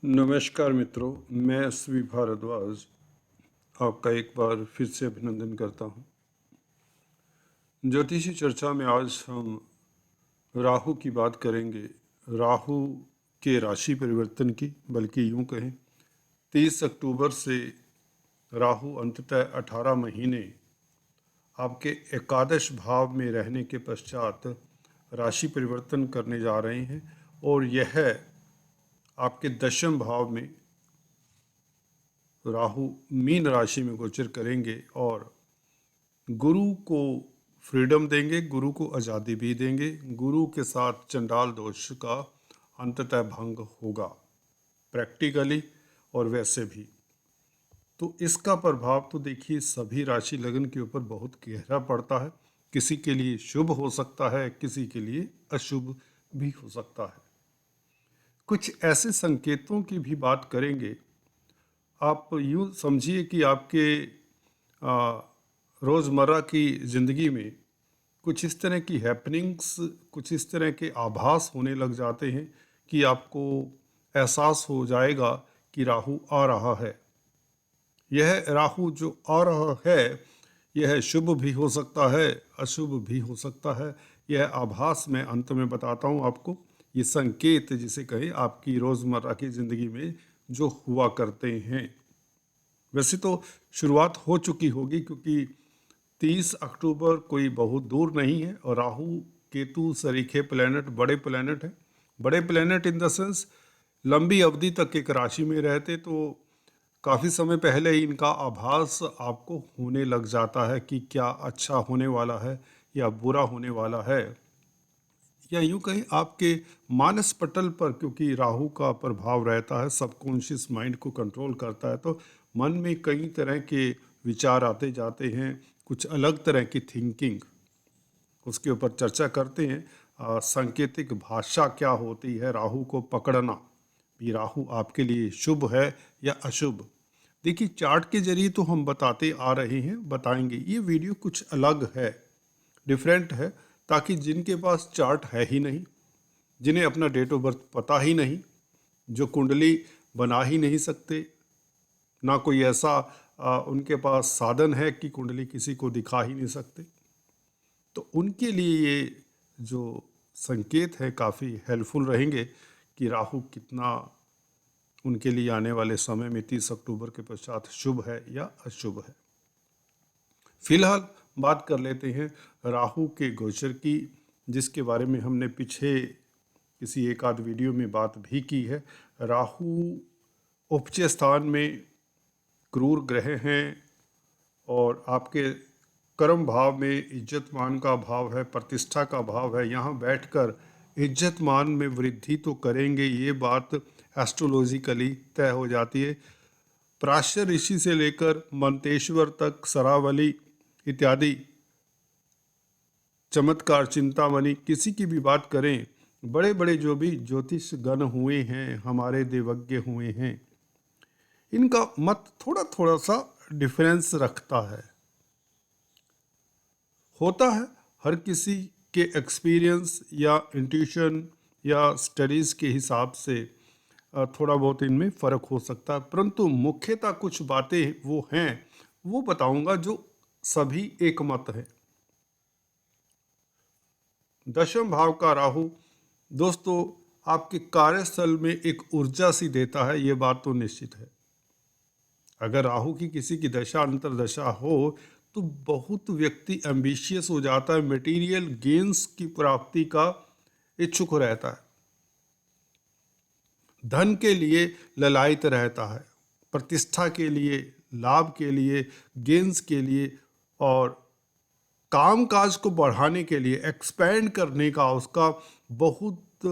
नमस्कार मित्रों, मैं एसवी भारद्वाज आपका एक बार फिर से अभिनंदन करता हूं। ज्योतिषी चर्चा में आज हम राहु की बात करेंगे। राहु के राशि परिवर्तन की, बल्कि यूं कहें 30 अक्टूबर से राहु अंततः 18 महीने आपके एकादश भाव में रहने के पश्चात राशि परिवर्तन करने जा रहे हैं और यह आपके दशम भाव में राहु मीन राशि में गोचर करेंगे और गुरु को फ्रीडम देंगे, गुरु को आज़ादी भी देंगे। गुरु के साथ चंडाल दोष का अंततः भंग होगा, प्रैक्टिकली और वैसे भी। तो इसका प्रभाव तो देखिए सभी राशि लगन के ऊपर बहुत गहरा पड़ता है। किसी के लिए शुभ हो सकता है, किसी के लिए अशुभ भी हो सकता है। कुछ ऐसे संकेतों की भी बात करेंगे। आप यूँ समझिए कि आपके रोज़मर्रा की ज़िंदगी में कुछ इस तरह की हैपनिंग्स, कुछ इस तरह के आभास होने लग जाते हैं कि आपको एहसास हो जाएगा कि राहु आ रहा है। यह राहु जो आ रहा है, यह शुभ भी हो सकता है, अशुभ भी हो सकता है। यह आभास मैं अंत में बताता हूँ आपको। ये संकेत जिसे कहें आपकी रोज़मर्रा की ज़िंदगी में जो हुआ करते हैं। वैसे तो शुरुआत हो चुकी होगी, क्योंकि 30 अक्टूबर कोई बहुत दूर नहीं है और राहु केतु सरीखे प्लैनेट बड़े प्लैनेट हैं। बड़े प्लैनेट इन द सेंस लंबी अवधि तक एक राशि में रहते तो काफ़ी समय पहले ही इनका आभास आपको होने लग जाता है कि क्या अच्छा होने वाला है या बुरा होने वाला है, या यूं कहें आपके मानस पटल पर, क्योंकि राहु का प्रभाव रहता है, सबकॉन्शियस माइंड को कंट्रोल करता है। तो मन में कई तरह के विचार आते जाते हैं, कुछ अलग तरह की थिंकिंग, उसके ऊपर चर्चा करते हैं। सांकेतिक भाषा क्या होती है, राहु को पकड़ना भी, राहु आपके लिए शुभ है या अशुभ। देखिए चार्ट के जरिए तो हम बताते आ रहे हैं, बताएंगे। ये वीडियो कुछ अलग है, डिफरेंट है, ताकि जिनके पास चार्ट है ही नहीं, जिन्हें अपना डेट ऑफ बर्थ पता ही नहीं, जो कुंडली बना ही नहीं सकते, ना कोई ऐसा उनके पास साधन है कि कुंडली किसी को दिखा ही नहीं सकते, तो उनके लिए ये जो संकेत है काफ़ी हेल्पफुल रहेंगे कि राहु कितना उनके लिए आने वाले समय में 30 अक्टूबर के पश्चात शुभ है या अशुभ है। फिलहाल बात कर लेते हैं राहु के गोचर की, जिसके बारे में हमने पीछे किसी एक आध वीडियो में बात भी की है। राहु उपचय स्थान में क्रूर ग्रह हैं और आपके कर्म भाव में इज्जत मान का भाव है, प्रतिष्ठा का भाव है। यहाँ बैठकर इज्जत मान में वृद्धि तो करेंगे, ये बात एस्ट्रोलॉजिकली तय हो जाती है। प्राश्य ऋषि से लेकर मंतेश्वर तक, सरावली इत्यादि चमत्कार, चिंतामणि, किसी की भी बात करें, बड़े बड़े जो भी ज्योतिष गण हुए हैं, हमारे देवज्ञ हुए हैं, इनका मत थोड़ा थोड़ा सा डिफरेंस रखता है। होता है हर किसी के एक्सपीरियंस या इंट्यूशन या स्टडीज़ के हिसाब से थोड़ा बहुत इनमें फ़र्क हो सकता है, परंतु मुख्यतः कुछ बातें वो हैं, वो बताऊंगा जो सभी एक मत है। दशम भाव का राहु दोस्तों आपके कार्यस्थल में एक ऊर्जा सी देता है, ये बात तो निश्चित है। अगर राहु की किसी की दशा अंतरदशा हो तो बहुत व्यक्ति एम्बिशियस हो जाता है, मटेरियल गेन्स की प्राप्ति का इच्छुक रहता है, धन के लिए ललायत रहता है, प्रतिष्ठा के लिए, लाभ के लिए, गेन्स के लिए और कामकाज को बढ़ाने के लिए, एक्सपैंड करने का उसका बहुत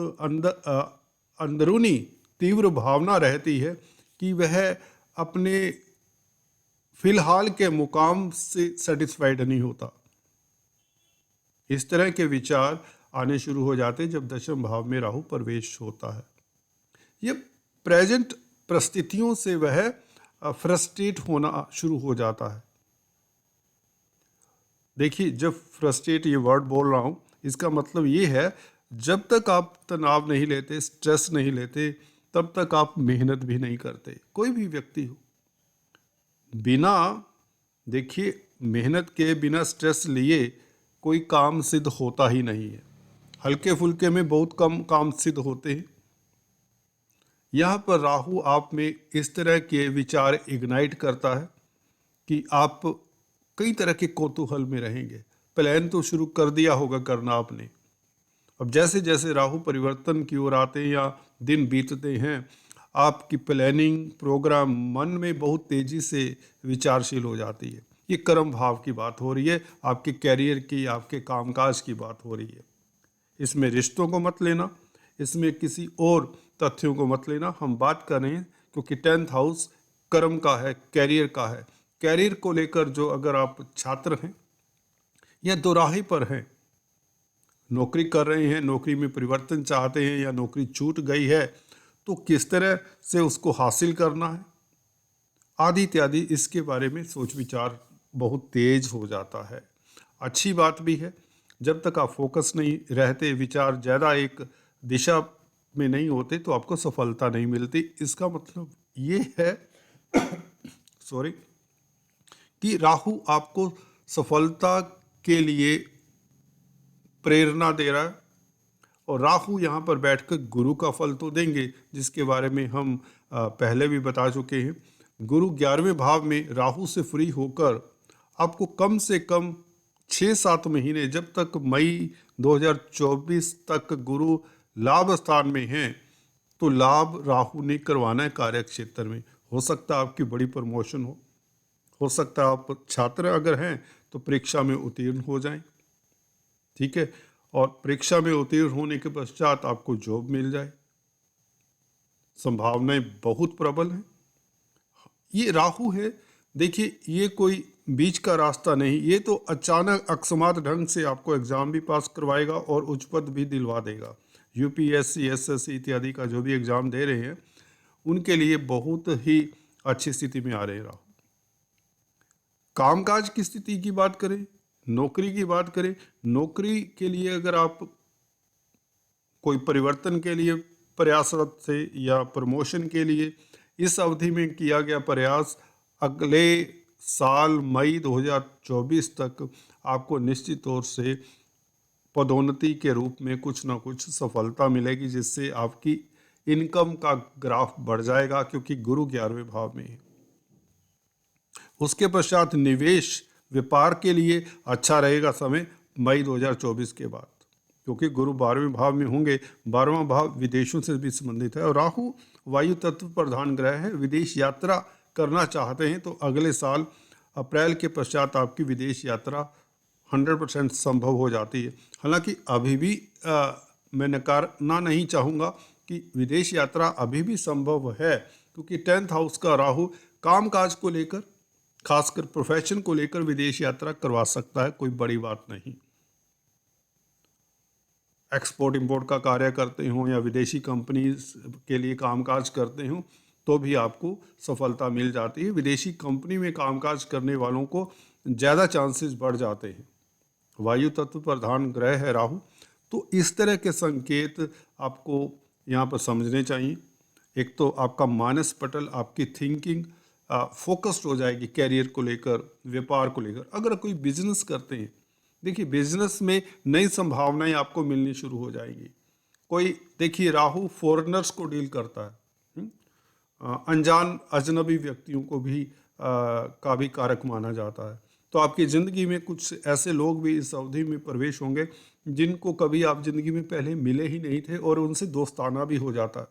अंदरूनी तीव्र भावना रहती है कि वह अपने फिलहाल के मुकाम से सेटिस्फाइड नहीं होता। इस तरह के विचार आने शुरू हो जाते जब दशम भाव में राहु प्रवेश होता है। ये प्रेजेंट परिस्थितियों से वह फ्रस्ट्रेट होना शुरू हो जाता है। देखिए जब फ्रस्ट्रेट ये वर्ड बोल रहा हूँ, इसका मतलब ये है जब तक आप तनाव नहीं लेते, स्ट्रेस नहीं लेते, तब तक आप मेहनत भी नहीं करते। कोई भी व्यक्ति हो, बिना, देखिए, मेहनत के बिना स्ट्रेस लिए कोई काम सिद्ध होता ही नहीं है। हल्के फुल्के में बहुत कम काम सिद्ध होते हैं। यहाँ पर राहु आप में इस तरह के विचार इग्नाइट करता है कि आप कई तरह के कौतूहल में रहेंगे। प्लान तो शुरू कर दिया होगा करना आपने। अब जैसे जैसे राहु परिवर्तन की ओर आते हैं या दिन बीतते हैं, आपकी प्लानिंग प्रोग्राम मन में बहुत तेजी से विचारशील हो जाती है। ये कर्म भाव की बात हो रही है, आपके कैरियर की, आपके कामकाज की बात हो रही है। इसमें रिश्तों को मत लेना, इसमें किसी और तथ्यों को मत लेना। हम बात कर रहे हैं क्योंकि 10th हाउस कर्म का है, कैरियर का है। कैरियर को लेकर जो, अगर आप छात्र हैं या दोराहे पर हैं, नौकरी कर रहे हैं, नौकरी में परिवर्तन चाहते हैं या नौकरी छूट गई है, तो किस तरह से उसको हासिल करना है आदि इत्यादि, इसके बारे में सोच विचार बहुत तेज हो जाता है। अच्छी बात भी है। जब तक आप फोकस नहीं रहते, विचार ज़्यादा एक दिशा में नहीं होते, तो आपको सफलता नहीं मिलती। इसका मतलब ये है सॉरी, कि राहु आपको सफलता के लिए प्रेरणा दे रहा है। और राहु यहाँ पर बैठकर गुरु का फल तो देंगे, जिसके बारे में हम पहले भी बता चुके हैं। गुरु 11वें भाव में राहु से फ्री होकर आपको कम से कम 6-7 महीने, जब तक मई 2024 तक गुरु लाभ स्थान में हैं, तो लाभ राहु ने करवाना है कार्य क्षेत्र में। हो सकता है आपकी बड़ी प्रमोशन हो सकता है आप छात्र अगर हैं तो परीक्षा में उत्तीर्ण हो जाएं, ठीक है, और परीक्षा में उत्तीर्ण होने के पश्चात आपको जॉब मिल जाए। संभावनाएं बहुत प्रबल हैं। ये राहु है, देखिए, ये कोई बीच का रास्ता नहीं, ये तो अचानक अकस्मात ढंग से आपको एग्जाम भी पास करवाएगा और उच्च पद भी दिलवा देगा। यूपीएससी, एसएससी इत्यादि का जो भी एग्जाम दे रहे हैं, उनके लिए बहुत ही अच्छी स्थिति में आ रहे हैं राहु। कामकाज की स्थिति की बात करें, नौकरी की बात करें, नौकरी के लिए अगर आप कोई परिवर्तन के लिए प्रयासरत थे या प्रमोशन के लिए, इस अवधि में किया गया प्रयास अगले साल मई 2024 तक आपको निश्चित तौर से पदोन्नति के रूप में कुछ ना कुछ सफलता मिलेगी, जिससे आपकी इनकम का ग्राफ बढ़ जाएगा, क्योंकि गुरु 11वें भाव में है। उसके पश्चात निवेश व्यापार के लिए अच्छा रहेगा समय मई 2024 के बाद, क्योंकि गुरु 12वें भाव में होंगे। 12वां भाव विदेशों से भी संबंधित है और राहु वायु तत्व प्रधान ग्रह है। विदेश यात्रा करना चाहते हैं तो अगले साल अप्रैल के पश्चात आपकी विदेश यात्रा 100% संभव हो जाती है। हालांकि अभी भी मैं नकारना नहीं चाहूँगा कि विदेश यात्रा अभी भी संभव है, क्योंकि 10th हाउस का राहु कामकाज को लेकर, खासकर प्रोफेशन को लेकर विदेश यात्रा करवा सकता है, कोई बड़ी बात नहीं। एक्सपोर्ट इंपोर्ट का कार्य करते हो या विदेशी कंपनीज के लिए कामकाज करते हो तो भी आपको सफलता मिल जाती है। विदेशी कंपनी में कामकाज करने वालों को ज़्यादा चांसेस बढ़ जाते हैं। वायु तत्व प्रधान ग्रह है राहु, तो इस तरह के संकेत आपको यहाँ पर समझने चाहिए। एक तो आपका मानस पटल, आपकी थिंकिंग फोकस्ड हो जाएगी कैरियर को लेकर, व्यापार को लेकर। अगर कोई बिजनेस करते हैं, देखिए, बिजनेस में नई संभावनाएं आपको मिलनी शुरू हो जाएंगी। कोई, देखिए, राहु फॉरेनर्स को डील करता है, अनजान अजनबी व्यक्तियों को भी का भी कारक माना जाता है। तो आपकी ज़िंदगी में कुछ ऐसे लोग भी इस अवधि में प्रवेश होंगे जिनको कभी आप ज़िंदगी में पहले मिले ही नहीं थे, और उनसे दोस्ताना भी हो जाता है।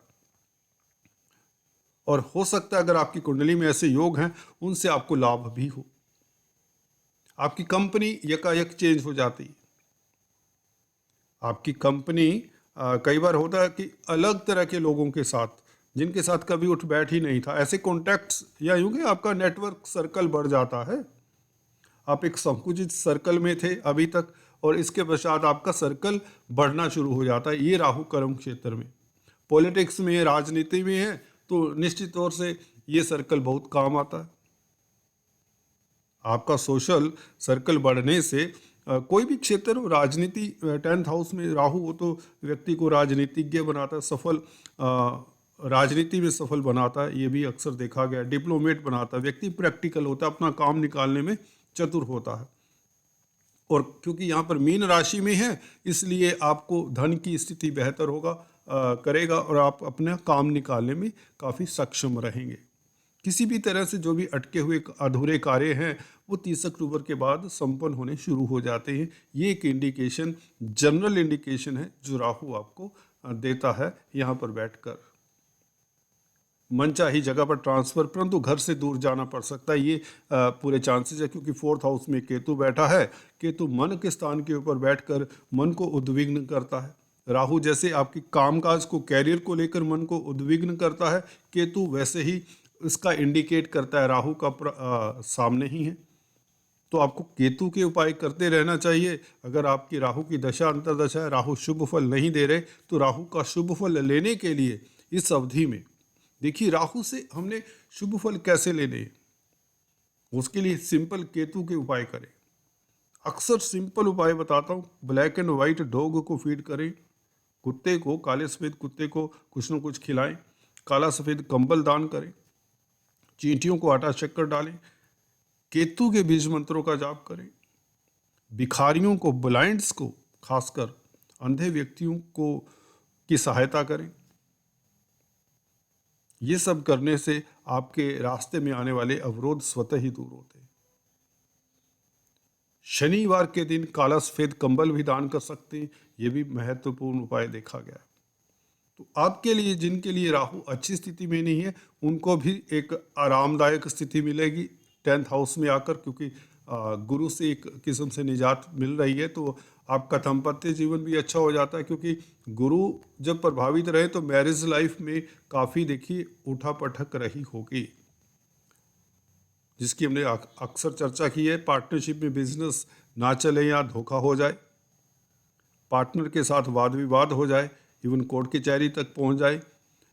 और हो सकता है अगर आपकी कुंडली में ऐसे योग हैं, उनसे आपको लाभ भी हो। आपकी कंपनी यकायक चेंज हो जाती है। आपकी कंपनी कई बार होता है कि अलग तरह के लोगों के साथ, जिनके साथ कभी उठ बैठ ही नहीं था, ऐसे कॉन्टैक्ट्स या यूं कि आपका नेटवर्क सर्कल बढ़ जाता है। आप एक संकुचित सर्कल में थे अभी तक, और इसके पश्चात आपका सर्कल बढ़ना शुरू हो जाता है। ये राहु कर्म क्षेत्र में, पॉलिटिक्स में, राजनीति में है, तो निश्चित तौर से ये सर्कल बहुत काम आता है। आपका सोशल सर्कल बढ़ने से कोई भी क्षेत्र हो, राजनीति, 10th हाउस में राहु हो तो व्यक्ति को राजनीतिज्ञ बनाता है, सफल राजनीति में सफल बनाता है, ये भी अक्सर देखा गया। डिप्लोमेट बनाता है, व्यक्ति प्रैक्टिकल होता है, अपना काम निकालने में चतुर होता है। और क्योंकि यहाँ पर मीन राशि में है, इसलिए आपको धन की स्थिति बेहतर होगा करेगा और आप अपना काम निकालने में काफ़ी सक्षम रहेंगे। किसी भी तरह से जो भी अटके हुए अधूरे कार्य हैं वो 30 अक्टूबर के बाद संपन्न होने शुरू हो जाते हैं। ये एक इंडिकेशन, जनरल इंडिकेशन है जो राहु आपको देता है। यहाँ पर बैठकर मनचाही जगह पर ट्रांसफर, परंतु घर से दूर जाना पड़ सकता है, ये पूरे चांसेस है, क्योंकि 4th हाउस में केतु बैठा है। केतु मन के स्थान के ऊपर बैठकर मन को उद्विग्न करता है। राहु जैसे आपकी कामकाज को, कैरियर को लेकर मन को उद्विग्न करता है, केतु वैसे ही इसका इंडिकेट करता है। राहु का सामने ही है, तो आपको केतु के उपाय करते रहना चाहिए। अगर आपकी राहु की दशा अंतर्दशा है, राहु शुभ फल नहीं दे रहे, तो राहु का शुभ फल लेने के लिए इस अवधि में देखिए, राहु से हमने शुभ फल कैसे लेने हैं, उसके लिए सिंपल केतु के उपाय करें। अक्सर सिंपल उपाय बताता हूँ। ब्लैक एंड वाइट डॉग को फीड करें, कुत्ते को, काले सफ़ेद कुत्ते को कुछ न कुछ खिलाएं, काला सफ़ेद कंबल दान करें, चींटियों को आटा शक्कर डालें, केतु के बीज मंत्रों का जाप करें, भिखारियों को, ब्लाइंड्स को, खासकर अंधे व्यक्तियों को की सहायता करें। ये सब करने से आपके रास्ते में आने वाले अवरोध स्वतः ही दूर होते हैं। शनिवार के दिन काला सफेद कंबल भी दान कर सकते हैं, ये भी महत्वपूर्ण उपाय देखा गया है। तो आपके लिए, जिनके लिए राहु अच्छी स्थिति में नहीं है, उनको भी एक आरामदायक स्थिति मिलेगी 10th हाउस में आकर, क्योंकि गुरु से एक किस्म से निजात मिल रही है, तो आपका दाम्पत्य जीवन भी अच्छा हो जाता है। क्योंकि गुरु जब प्रभावित रहे तो मैरिज लाइफ में काफ़ी देखिए उठा पटक रही होगी, जिसकी हमने अक्सर चर्चा की है। पार्टनरशिप में बिजनेस ना चले या धोखा हो जाए, पार्टनर के साथ वाद विवाद हो जाए, इवन कोर्ट कचहरी तक पहुंच जाए,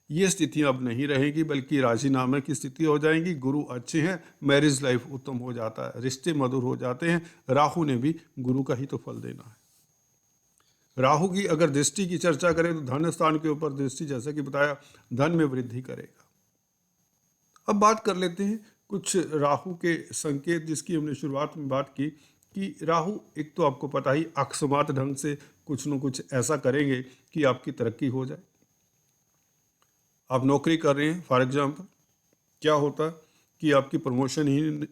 ये स्थितियां अब नहीं रहेगी, बल्कि राजीनामे की स्थिति हो जाएंगी। गुरु अच्छे हैं, मैरिज लाइफ उत्तम हो जाता है, रिश्ते मधुर हो जाते हैं। राहु ने भी गुरु का ही तो फल देना है। राहु की अगर दृष्टि की चर्चा करें तो धन स्थान के ऊपर दृष्टि, जैसा कि बताया, धन में वृद्धि करेगा। अब बात कर लेते हैं कुछ राहु के संकेत, जिसकी हमने शुरुआत में बात की कि राहु, एक तो आपको पता ही, अकस्मात ढंग से कुछ न कुछ ऐसा करेंगे कि आपकी तरक्की हो जाए। आप नौकरी कर रहे हैं, फॉर एग्जाम्पल, क्या होता है कि आपकी प्रमोशन ही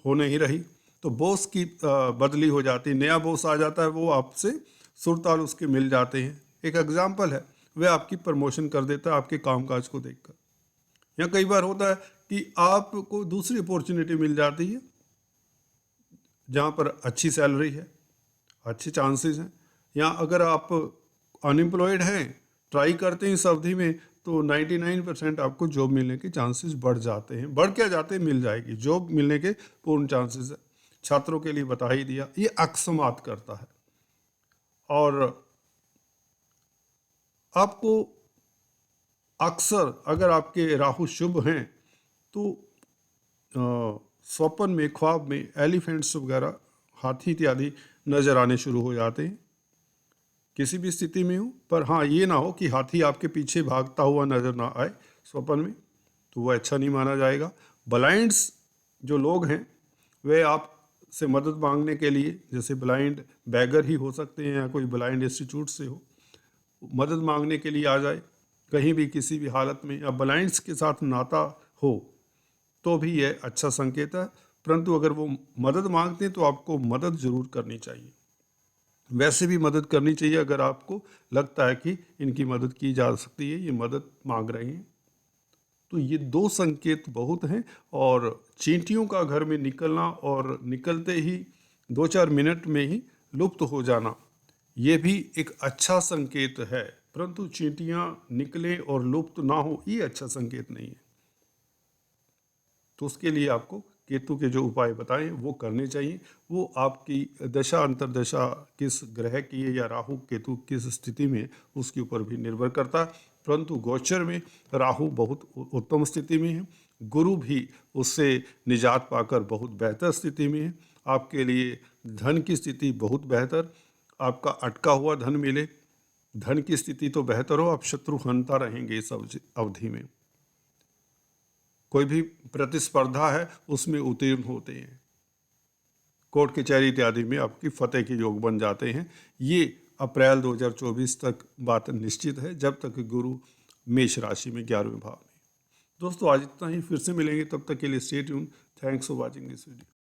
हो नहीं रही, तो बॉस की बदली हो जाती है, नया बॉस आ जाता है, वो आपसे सुरताल उसके मिल जाते हैं। एक एग्जाम्पल है, वह आपकी प्रमोशन कर देता है आपके कामकाज को देखकर। या कई बार होता है कि आपको दूसरी अपॉर्चुनिटी मिल जाती है जहाँ पर अच्छी सैलरी है, अच्छे चांसेस हैं। या अगर आप अनएम्प्लॉयड हैं, ट्राई करते हैं इस अवधि में, तो 99% आपको जॉब मिलने के चांसेस बढ़ जाते हैं। बढ़ क्या जाते हैं, मिल जाएगी जॉब, मिलने के पूर्ण चांसेस है। छात्रों के लिए बता ही दिया, ये अकस्मात करता है। और आपको अक्सर, अगर आपके राहु शुभ हैं, तो स्वप्न में, ख्वाब में एलिफेंट्स वगैरह, हाथी इत्यादि नजर आने शुरू हो जाते हैं, किसी भी स्थिति में हो। पर हाँ, ये ना हो कि हाथी आपके पीछे भागता हुआ नजर ना आए स्वप्न में, तो वह अच्छा नहीं माना जाएगा। ब्लाइंड्स जो लोग हैं, वे आपसे मदद मांगने के लिए, जैसे ब्लाइंड बैगर ही हो सकते हैं या कोई ब्लाइंड इंस्टीट्यूट से हो, मदद मांगने के लिए आ जाए कहीं भी, किसी भी हालत में, या ब्लाइंड्स के साथ नाता हो, तो भी यह अच्छा संकेत है। परंतु अगर वो मदद मांगते हैं तो आपको मदद जरूर करनी चाहिए। वैसे भी मदद करनी चाहिए अगर आपको लगता है कि इनकी मदद की जा सकती है, ये मदद मांग रहे हैं। तो ये दो संकेत बहुत हैं। और चींटियों का घर में निकलना और निकलते ही 2-4 मिनट में ही लुप्त हो जाना, ये भी एक अच्छा संकेत है। परंतु चींटियां निकलें और लुप्त ना हो, ये अच्छा संकेत नहीं है। तो उसके लिए आपको केतु के जो उपाय बताएं वो करने चाहिए। वो आपकी दशा अंतर्दशा किस ग्रह की है या राहु केतु किस स्थिति में, उसके ऊपर भी निर्भर करता है। परंतु गोचर में राहु बहुत उत्तम स्थिति में है, गुरु भी उससे निजात पाकर बहुत बेहतर स्थिति में है। आपके लिए धन की स्थिति बहुत बेहतर, आपका अटका हुआ धन मिले, धन की स्थिति तो बेहतर हो, आप शत्रु हंता रहेंगे इस अवधि में। कोई भी प्रतिस्पर्धा है उसमें उत्तीर्ण होते हैं, कोर्ट कचहरी इत्यादि में आपकी फतेह के योग बन जाते हैं। ये अप्रैल 2024 तक बात निश्चित है, जब तक गुरु मेष राशि में 11वें भाव में। दोस्तों आज इतना ही, फिर से मिलेंगे, तब तक के लिए stay tune. Thanks for watching this video.